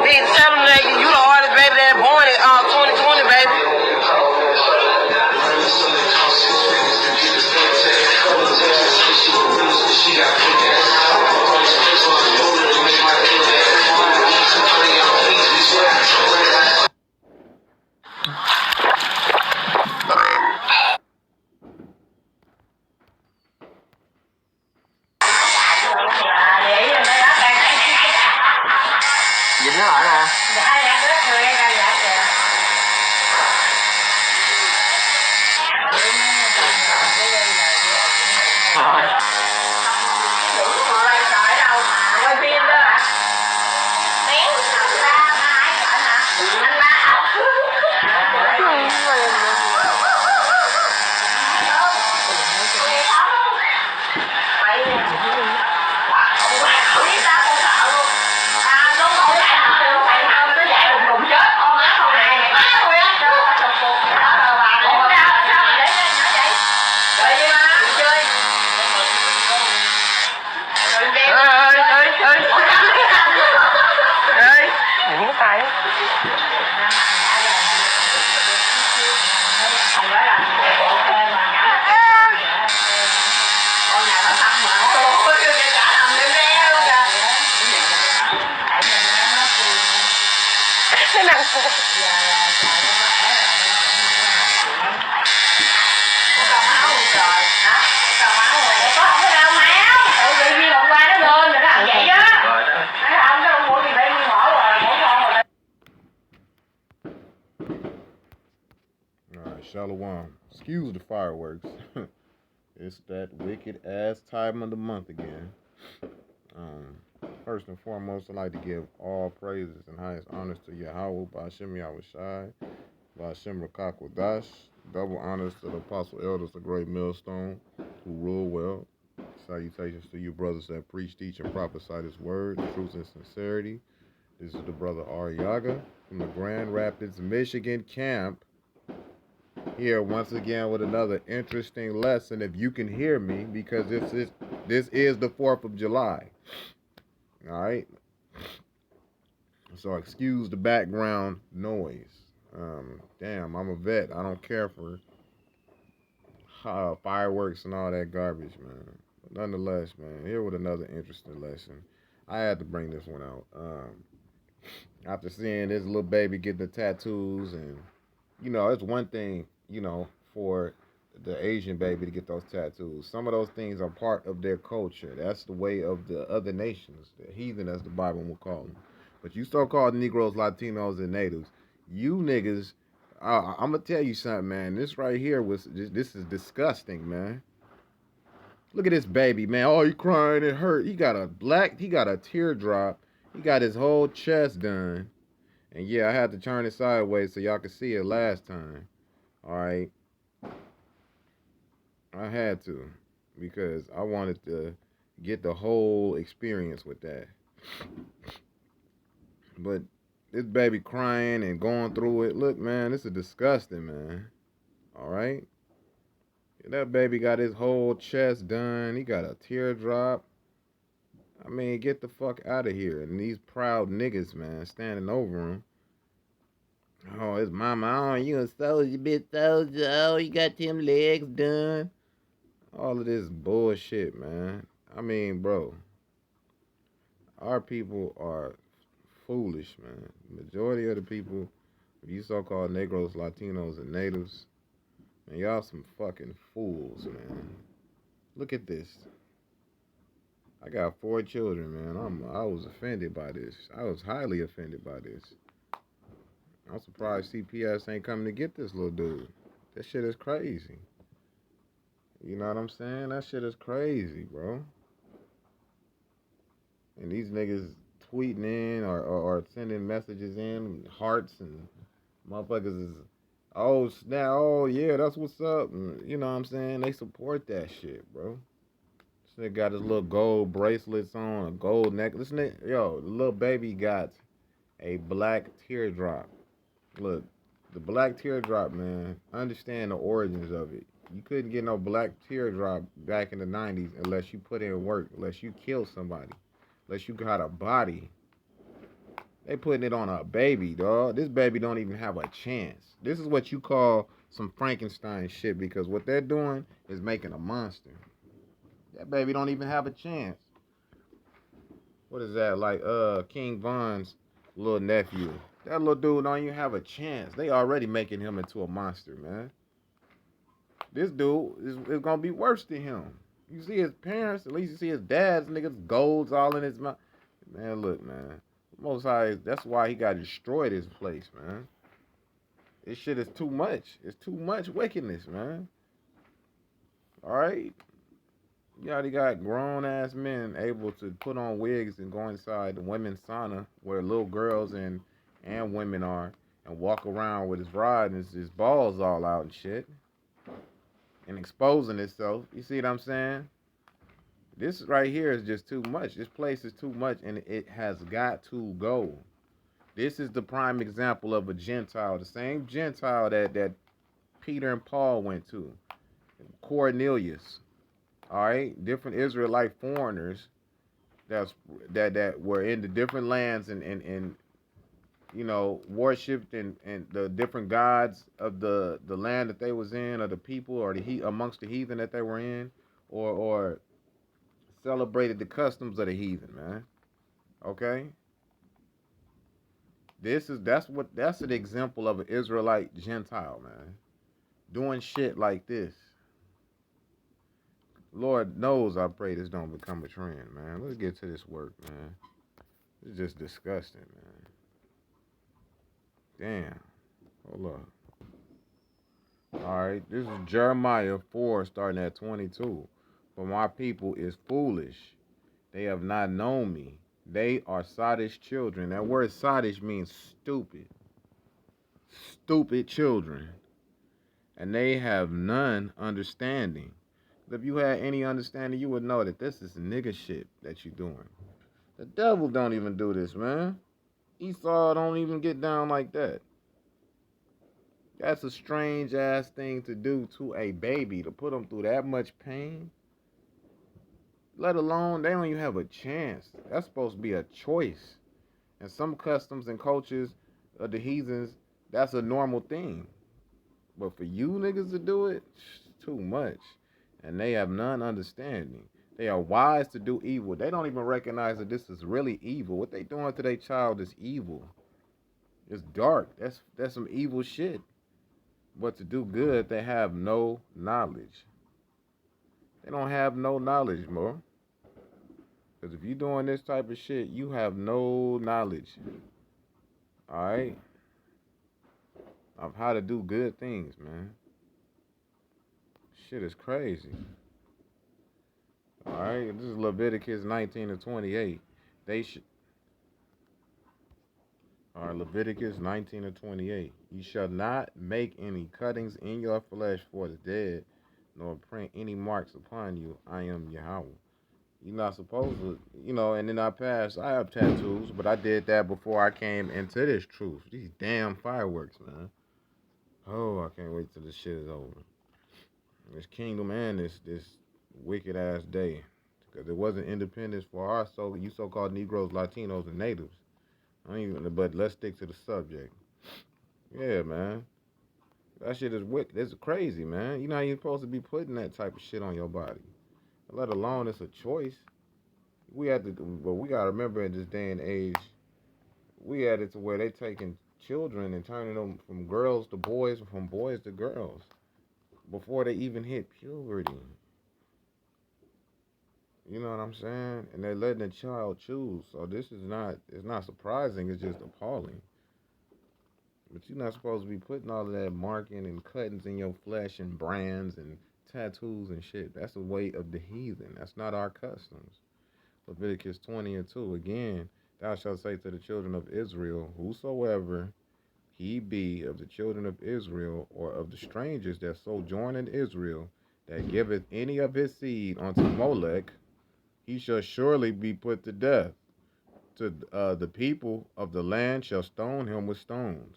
Need to tell them that you the artist, baby, that born in 2020, baby. Dính nó ở nè. Shalom. Excuse the fireworks. It's that wicked ass time of the month again. First and foremost, I'd like to give all praises and highest honors to Yahweh, Ba'ashem Yahushai, Ba'ashem Rakakwadash. Double honors to the apostle elders, the great millstone, who rule well. Salutations to you brothers that preach, teach, and prophesy this word, truth and sincerity. This is the brother Ariaga from the Grand Rapids, Michigan camp. Here once again with another interesting lesson, if you can hear me, because this is the 4th of July. All right. So excuse the background noise. Damn, I'm a vet. I don't care for fireworks and all that garbage, man. But nonetheless, man, here with another interesting lesson. I had to bring this one out. After seeing this little baby get the tattoos, and it's one thing, for the Asian baby to get those tattoos. Some of those things are part of their culture. That's the way of the other nations, the heathen, as the Bible will call them. But you so-called Negroes, Latinos, and natives, you niggas, I'm going to tell you something, man. This right here, this is disgusting, man. Look at this baby, man. Oh, he crying, it hurt. He got a teardrop. He got his whole chest done. And yeah, I had to turn it sideways so y'all could see it last time. All right. I had to, because I wanted to get the whole experience with that. But this baby crying and going through it. Look, man, this is disgusting, man. All right. That baby got his whole chest done. He got a teardrop. I mean, get the fuck out of here. And these proud niggas, man, standing over him. Oh, his mama, oh, you a soldier, bitch soldier. Oh, you got them legs done. All of this bullshit, man. I mean, bro, our people are foolish, man. Majority of the people, you so-called Negroes, Latinos, and natives, man, y'all some fucking fools, man. Look at this. I got 4 children, man. I was offended by this. I was highly offended by this. I'm surprised CPS ain't coming to get this little dude. That shit is crazy. You know what I'm saying? That shit is crazy, bro. And these niggas tweeting in or sending messages in, hearts, and motherfuckers is, oh, snap, oh, yeah, that's what's up. And, you know what I'm saying? They support that shit, bro. This nigga got his little gold bracelets on, a gold necklace. Yo, the little baby got a black teardrop. Look, the black teardrop, man, understand the origins of it. You couldn't get no black teardrop back in the 90s unless you put in work, unless you killed somebody, unless you got a body. They putting it on a baby, dog. This baby don't even have a chance. This is what you call some Frankenstein shit because what they're doing is making a monster. That baby don't even have a chance. What is that? Like King Von's little nephew. That little dude don't even have a chance. They already making him into a monster, man. This dude is gonna be worse than him. You see his parents, at least you see his dad's niggas golds all in his mouth. Man, look, man. Most High, that's why he got destroyed his place, man. This shit is too much. It's too much wickedness, man. All right? You already got grown ass men able to put on wigs and go inside the women's sauna where little girls and women are and walk around with his rod and his balls all out and shit and exposing itself. You see what I'm saying? This right here is just too much. This place is too much and it has got to go. This is the prime example of a Gentile, the same Gentile that Peter and Paul went to. Cornelius. All right, different Israelite foreigners that were in the different lands and you know worshipped and the different gods of the land that they was in or the people or the amongst the heathen that they were in or celebrated the customs of the heathen, man. Okay, that's an example of an Israelite Gentile, man, doing shit like this. Lord knows I pray this don't become a trend, man. Let's get to this work, man. It's just disgusting, man. Damn. Hold up. Alright, this is Jeremiah 4, starting at 22. For my people is foolish. They have not known me. They are sottish children. That word sottish means stupid. Stupid children. And they have none understanding. If you had any understanding, you would know that this is nigga shit that you doing. The devil don't even do this, man. Esau don't even get down like that. That's a strange ass thing to do to a baby, to put them through that much pain. Let alone, they don't even have a chance. That's supposed to be a choice. And some customs and cultures of the heathens, that's a normal thing. But for you niggas to do it, too much. And they have none understanding. They are wise to do evil. They don't even recognize that this is really evil. What they doing to their child is evil. It's dark. That's some evil shit. But to do good, they have no knowledge. They don't have no knowledge, bro. Because if you're doing this type of shit, you have no knowledge. Alright? Of how to do good things, man. Shit is crazy. Alright? This is Leviticus 19 and 28. They should. Alright, Leviticus 19 and 28. You shall not make any cuttings in your flesh for the dead, nor print any marks upon you. I am Yahweh. You're not supposed to, you know, and in our past, I have tattoos, but I did that before I came into this truth. These damn fireworks, man. Oh, I can't wait till this shit is over. This kingdom and this wicked ass day. Because it wasn't independence for our you so-called Negroes, Latinos, and natives. But let's stick to the subject. Yeah, man. That shit is wicked. It's crazy, man. You're not even supposed to be putting that type of shit on your body. Let alone it's a choice. We gotta remember in this day and age, we had it to where they taking children and turning them from girls to boys, from boys to girls, before they even hit puberty. You know what I'm saying? And they're letting the child choose. So it's not surprising, it's just appalling. But you're not supposed to be putting all of that marking and cuttings in your flesh and brands and tattoos and shit. That's the way of the heathen. That's not our customs. Leviticus 20 and 2. Again, thou shalt say to the children of Israel, whosoever he be of the children of Israel, or of the strangers that sojourn in Israel, that giveth any of his seed unto Molech, he shall surely be put to death. To the people of the land shall stone him with stones.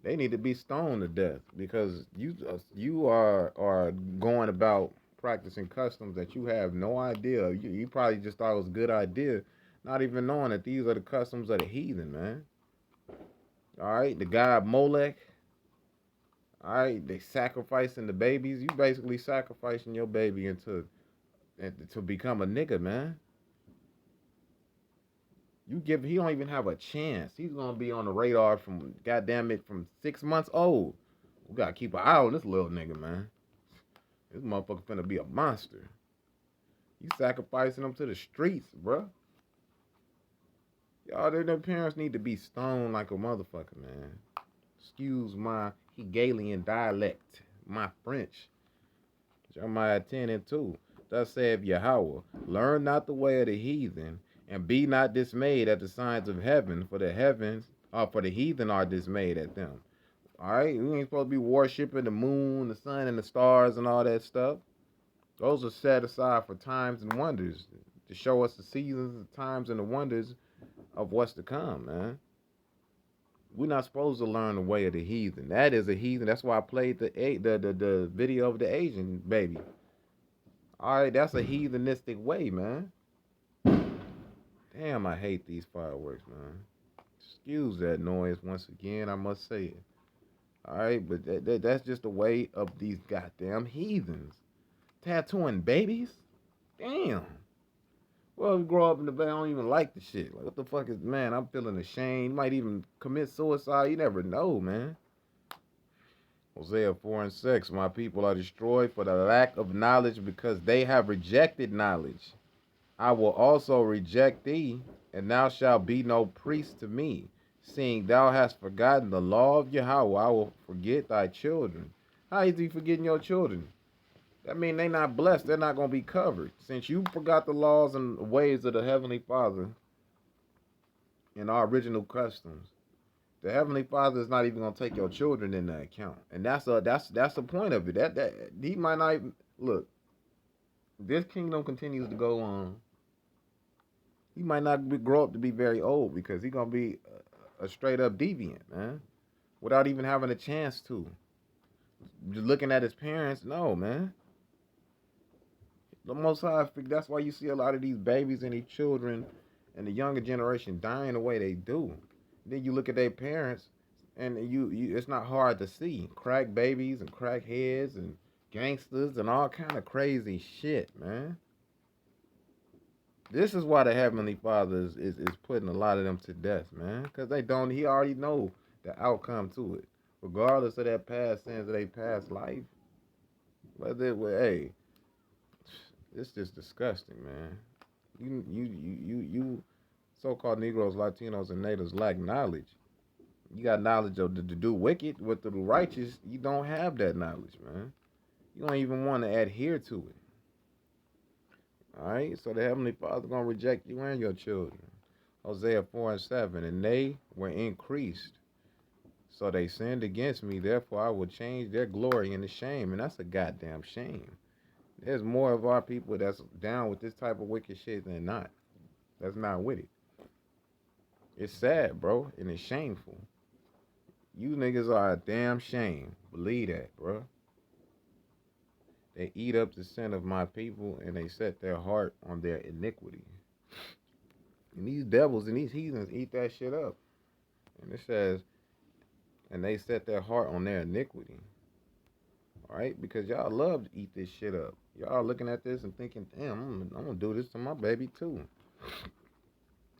They need to be stoned to death because you are going about practicing customs that you have no idea. You probably just thought it was a good idea, not even knowing that these are the customs of the heathen, man. All right, the god Molech. All right, they sacrificing the babies. You basically sacrificing your baby into to become a nigga, man. He don't even have a chance. He's gonna be on the radar from goddamn it from 6 months old. We gotta keep an eye on this little nigga, man. This motherfucker finna be a monster. You sacrificing them to the streets, bruh. Y'all, their parents need to be stoned like a motherfucker, man. Excuse my Hegelian dialect, my French. Jeremiah 10 and 2. Thus saith Yahweh, learn not the way of the heathen, and be not dismayed at the signs of heaven, for the heavens, for the heathen are dismayed at them. Alright, we ain't supposed to be worshiping the moon, the sun, and the stars and all that stuff. Those are set aside for times and wonders, to show us the seasons, the times, and the wonders of what's to come, man. We're not supposed to learn the way of the heathen. That is a heathen. That's why I played the video of the Asian baby. All right, that's a heathenistic way, man. Damn, I hate these fireworks, man. Excuse that noise once again. I must say it. All right, but that's just the way of these goddamn heathens. Tattooing babies? Damn. Well, we grow up in the bay, I don't even like the shit. Like, what the fuck is, man, I'm feeling ashamed. Might even commit suicide. You never know, man. Hosea 4 and 6, my people are destroyed for the lack of knowledge because they have rejected knowledge. I will also reject thee, and thou shalt be no priest to me. Seeing thou hast forgotten the law of Yahweh, I will forget thy children. How is he forgetting your children? That means they not blessed. They're not going to be covered. Since you forgot the laws and ways of the Heavenly Father and our original customs, the Heavenly Father is not even going to take your children into account. And that's the point of it. That he might not even, look, this kingdom continues to go on. He might not grow up to be very old because he's going to be a straight up deviant, man, without even having a chance to. Just looking at his parents, no, man. The Most High, that's why you see a lot of these babies and these children and the younger generation dying the way they do. Then you look at their parents, and you it's not hard to see crack babies and crack heads and gangsters and all kind of crazy shit, man. This is why the Heavenly Father is putting a lot of them to death, man, because he already know the outcome to it, regardless of that past sins of their past life. Hey, it's just disgusting, man. You so-called Negroes, Latinos, and Natives lack knowledge. You got knowledge of to do wicked with the righteous. You don't have that knowledge, man. You don't even want to adhere to it. All right, so the Heavenly Father gonna reject you and your children. Hosea 4 and 7, and they were increased, so they sinned against me. Therefore, I will change their glory into shame, and that's a goddamn shame. There's more of our people that's down with this type of wicked shit than not. That's not with it. It's sad, bro, and it's shameful. You niggas are a damn shame. Believe that, bro. They eat up the sin of my people, and they set their heart on their iniquity. And these devils and these heathens eat that shit up. And it says, and they set their heart on their iniquity. All right? Because y'all love to eat this shit up. Y'all looking at this and thinking, damn, I'm going to do this to my baby too.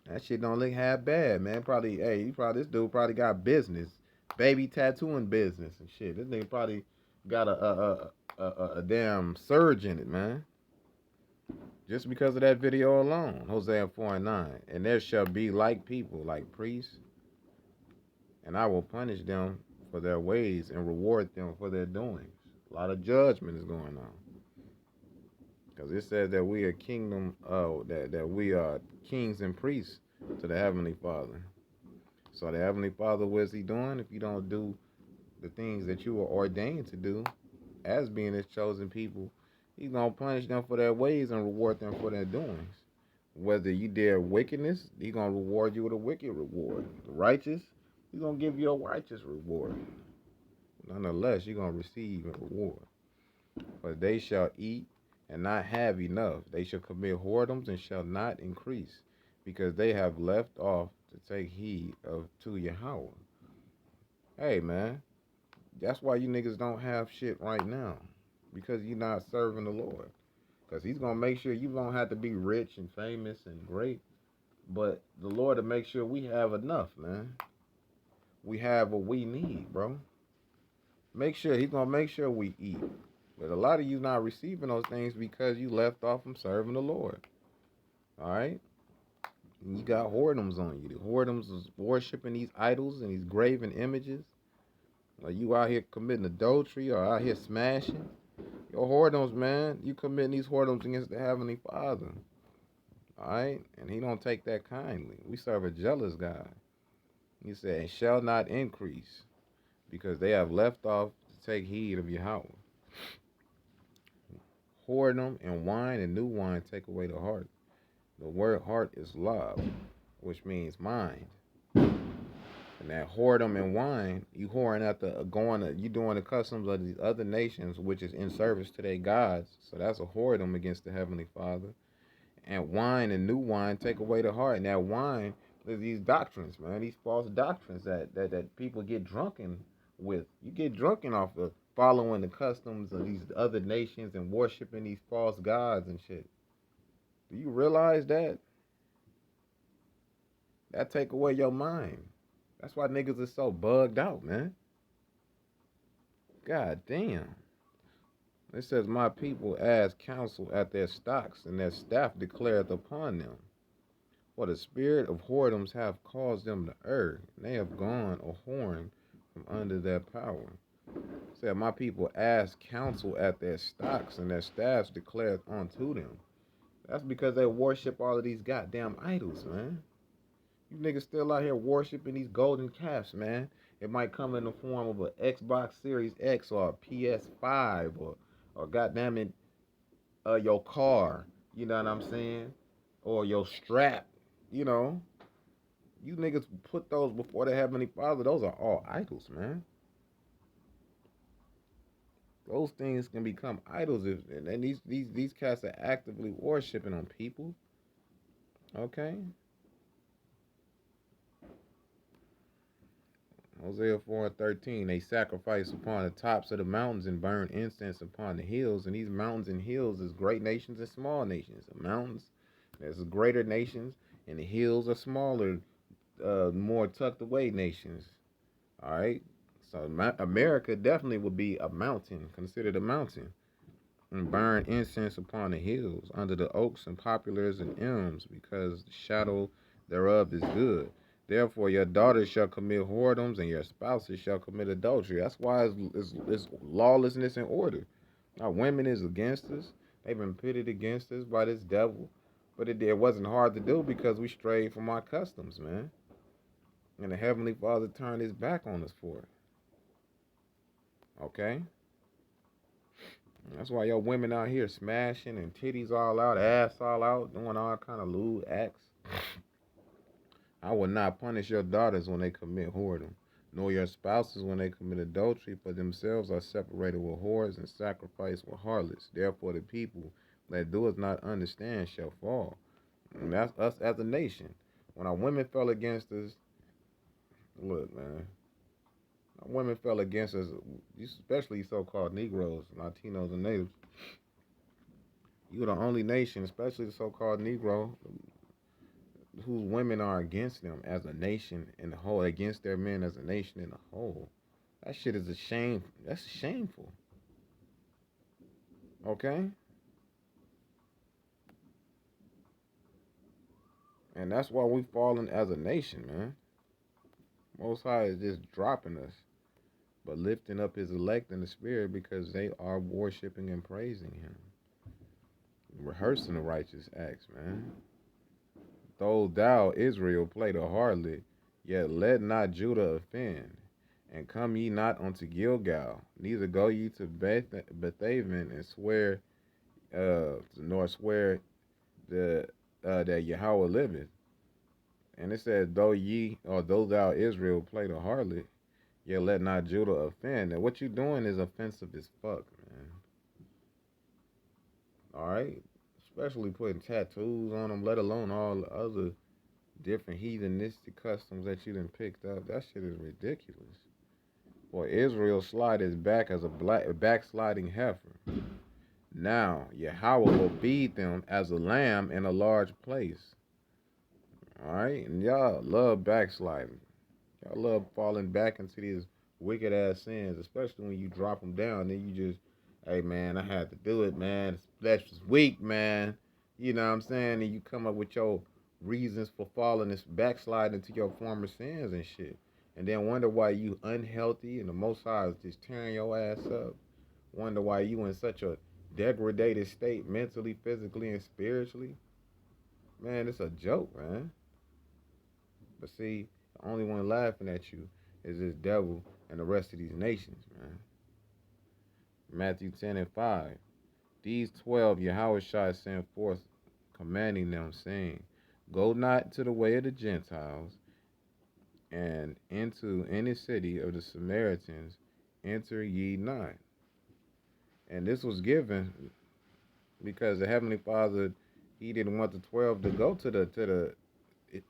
That shit don't look half bad, man. Probably, hey, this dude probably got business. Baby tattooing business and shit. This nigga probably got a damn surge in it, man. Just because of that video alone. Hosea 4 and 9. And there shall be like people, like priests, and I will punish them for their ways and reward them for their doings. A lot of judgment is going on. Because it says that we are kingdom, that we are kings and priests to the Heavenly Father. So the Heavenly Father, what is he doing? If you don't do the things that you are ordained to do as being his chosen people, he's going to punish them for their ways and reward them for their doings. Whether you did wickedness, he's going to reward you with a wicked reward. The righteous, he's going to give you a righteous reward. Nonetheless, you're going to receive a reward. For they shall eat and not have enough. They shall commit whoredoms and shall not increase, because they have left off to take heed to Yahweh. Hey, man, that's why you niggas don't have shit right now. Because you're not serving the Lord. Because he's going to make sure you don't have to be rich and famous and great. But the Lord will make sure we have enough, man. We have what we need, bro. Make sure, he's going to make sure we eat. But a lot of you not receiving those things because you left off from serving the Lord. All right? And you got whoredoms on you. The whoredoms is worshiping these idols and these graven images. Like you out here committing adultery or out here smashing. Your whoredoms, man. You committing these whoredoms against the Heavenly Father. All right? And he don't take that kindly. We serve a jealous God. He said, and shall not increase because they have left off to take heed of Yahweh. Whoredom and wine and new wine take away the heart. The word heart is love, which means mind. And that whoredom and wine, you whoring after you doing the customs of these other nations, which is in service to their gods. So that's a whoredom against the Heavenly Father. And wine and new wine take away the heart. And that wine is these doctrines, man, these false doctrines that people get drunken with. You get drunken off of following the customs of these other nations and worshiping these false gods and shit. Do you realize that? That take away your mind. That's why niggas is so bugged out, man. God damn. It says, my people ask counsel at their stocks, and their staff declareth upon them. For the spirit of whoredoms have caused them to err, and they have gone a whoring from under their power. It said, my people ask counsel at their stocks, and their staffs declareth unto them. That's because they worship all of these goddamn idols, man. You niggas still out here worshiping these golden calves, man. It might come in the form of an Xbox Series X or a PS5 or goddamn it, your car. You know what I'm saying? Or your strap. You know, you niggas put those before the Heavenly Father. Those are all idols, man. Those things can become idols, and these cats are actively worshiping on people. Okay. Hosea 4:13, they sacrifice upon the tops of the mountains and burn incense upon the hills. And these mountains and hills is great nations and small nations. The mountains, there's greater nations, and the hills are smaller, more tucked away nations. All right. So America definitely would be a mountain, considered a mountain. And burn incense upon the hills, under the oaks and poplars and elms, because the shadow thereof is good. Therefore, your daughters shall commit whoredoms, and your spouses shall commit adultery. That's why it's lawlessness and order. Our women is against us. They've been pitted against us by this devil. But it wasn't hard to do because we strayed from our customs, man. And the Heavenly Father turned his back on us for it. Okay? That's why your women out here smashing and titties all out, ass all out, doing all kind of lewd acts. I will not punish your daughters when they commit whoredom, nor your spouses when they commit adultery, for themselves are separated with whores and sacrificed with harlots. Therefore the people that doeth not understand shall fall. And that's us as a nation. When our women fell against us, look, man, our women fell against us, especially so-called Negroes, Latinos, and natives. You're the only nation, especially the so-called Negro, whose women are against them as a nation in the whole, against their men as a nation in the whole. That shit is a shame. That's shameful. Okay? And that's why we falling as a nation, man. Most High is just dropping us, but lifting up his elect in the spirit because they are worshiping and praising him. Rehearsing the righteous acts, man. Though thou, Israel, play the harlot, yet let not Judah offend. And come ye not unto Gilgal, neither go ye to Bethaven and swear, nor swear that Yahweh liveth. And it says, though thou, Israel, play the harlot, yet let not Judah offend. And what you doing is offensive as fuck, man. All right? Especially putting tattoos on them, let alone all the other different heathenistic customs that you done picked up. That shit is ridiculous. For Israel slide his back as a backsliding heifer. Now Yahweh will feed them as a lamb in a large place. Alright? And y'all love backsliding. Y'all love falling back into these wicked ass sins, especially when you drop them down. Then you just, hey man, I had to do it, man. This flesh was weak, man. You know what I'm saying? And you come up with your reasons for falling and backsliding into your former sins and shit. And then wonder why you unhealthy and the Most High is just tearing your ass up. Wonder why you in such a degraded state mentally, physically, and spiritually. Man, it's a joke, man. But see, the only one laughing at you is this devil and the rest of these nations, man. Matthew 10 and 5. These 12 Yahushua sent forth, commanding them, saying, Go not to the way of the Gentiles, and into any city of the Samaritans enter ye not. And this was given because the Heavenly Father, he didn't want the 12 to go to the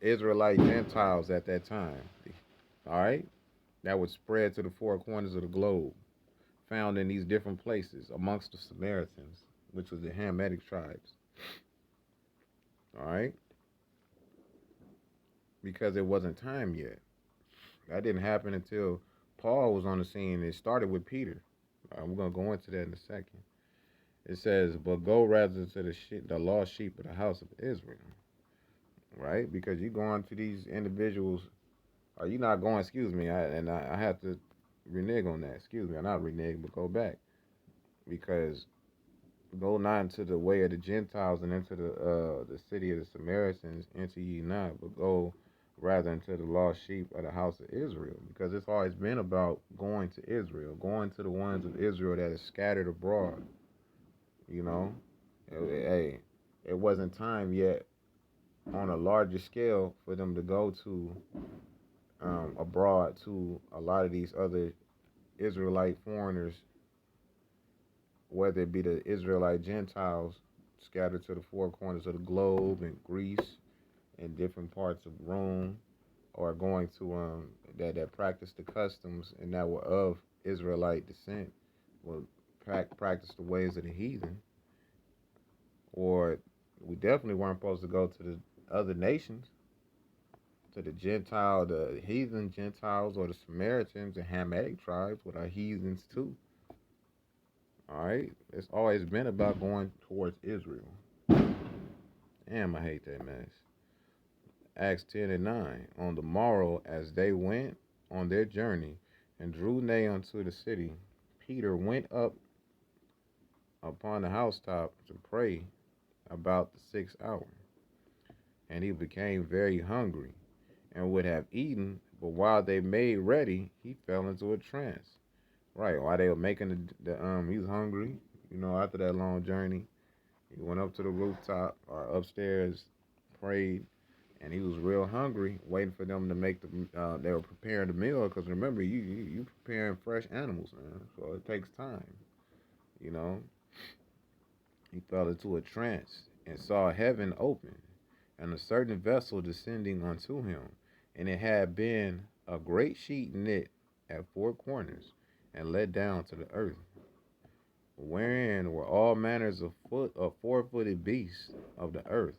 Israelite Gentiles at that time. All right? That would spread to the four corners of the globe, found in these different places amongst the Samaritans, which was the Hamitic tribes. All right? Because it wasn't time yet. That didn't happen until Paul was on the scene. It started with Peter. We're going to go into that in a second. It says, but go rather to the lost sheep of the house of Israel. Right? Because you go on to these individuals, or you're not going, excuse me, I have to renege on that. Excuse me, not renege, but go back. Because go not into the way of the Gentiles and into the city of the Samaritans, enter ye not, but go rather into the lost sheep of the house of Israel. Because it's always been about going to Israel, going to the ones of Israel that is scattered abroad. You know? Hey, it wasn't time yet on a larger scale for them to go to abroad to a lot of these other Israelite foreigners, whether it be the Israelite Gentiles scattered to the four corners of the globe in Greece and different parts of Rome, or going to that practice the customs and that were of Israelite descent, will practice the ways of the heathen. Or we definitely weren't supposed to go to the other nations, to the Gentile, the heathen Gentiles, or the Samaritans and Hamitic tribes, with our heathens too. All right, it's always been about going towards Israel. Damn, I hate that mess. Acts 10 and 9. On the morrow, as they went on their journey and drew nigh unto the city, Peter went up upon the housetop to pray about the 6th hour. And he became very hungry and would have eaten, but while they made ready, he fell into a trance. Right, while they were making he was hungry, after that long journey. He went up to the rooftop or upstairs, prayed, and he was real hungry, waiting for them to make they were preparing the meal, because remember, you preparing fresh animals, man, so it takes time, He fell into a trance and saw heaven open, and a certain vessel descending unto him, and it had been a great sheet knit at four corners, and let down to the earth, wherein were all manners of four-footed beasts of the earth,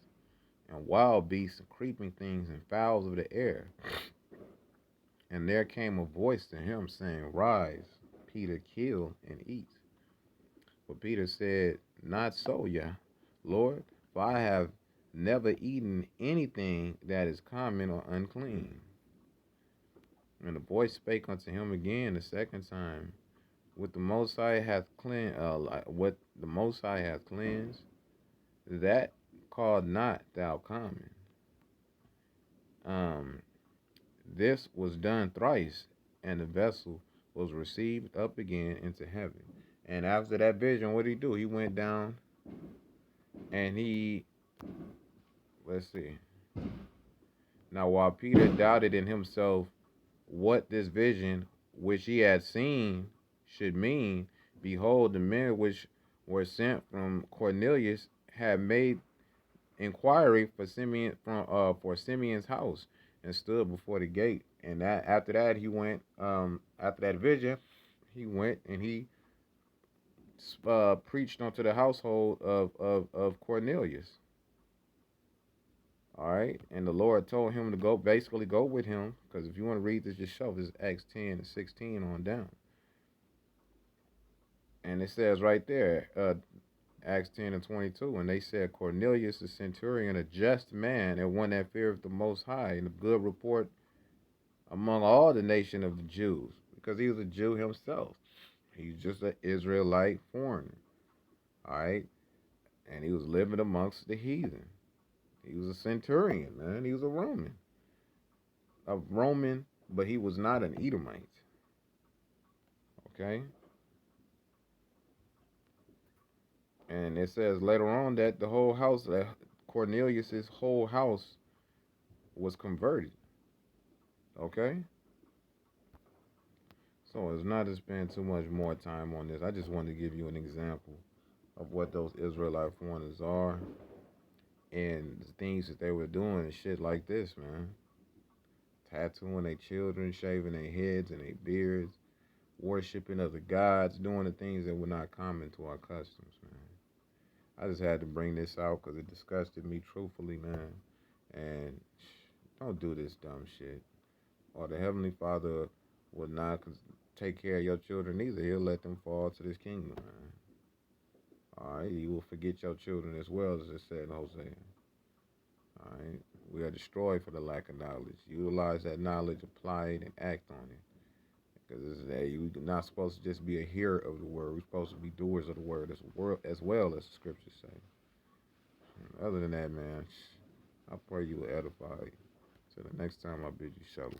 and wild beasts and creeping things and fowls of the air. And there came a voice to him, saying, Rise, Peter, kill and eat. But Peter said, Not so, Lord, for I have never eaten anything that is common or unclean. And the voice spake unto him again the second time, What the Most High hath cleansed, that call not thou common. This was done thrice, and the vessel was received up again into heaven. And after that vision, what did he do? He went down and let's see. Now, while Peter doubted in himself what this vision which he had seen should mean, behold, the men which were sent from Cornelius had made inquiry for Simeon's house, and stood before the gate. And that after that he went after that vision, he went and he preached unto the household of Cornelius. All right, and the Lord told him to go, basically go with him, because if you want to read this yourself, it's Acts 10 and 16 on down. And it says right there, Acts 10 and 22, and they said, Cornelius the centurion, a just man, and one that feareth the Most High, and a good report among all the nation of the Jews, because he was a Jew himself. He's just an Israelite foreigner, all right? And he was living amongst the heathen. He was a centurion, man. He was a Roman. A Roman, but he was not an Edomite, okay? And it says later on that the whole house, that Cornelius's whole house was converted, okay? So it's not to spend too much more time on this. I just wanted to give you an example of what those Israelite foreigners are and the things that they were doing and shit like this, man. Tattooing their children, shaving their heads and their beards, worshiping other gods, doing the things that were not common to our customs, man. I just had to bring this out because it disgusted me truthfully, man. And don't do this dumb shit. Or the Heavenly Father will not take care of your children either. He'll let them fall to this kingdom, man. All right, you will forget your children as well, as it said in Hosea. All right, we are destroyed for the lack of knowledge. Utilize that knowledge, apply it, and act on it. Because we're not supposed to just be a hearer of the word. We're supposed to be doers of the word as well as the scriptures say. And other than that, man, I pray you will edify. Till the next time, I bid you shalom.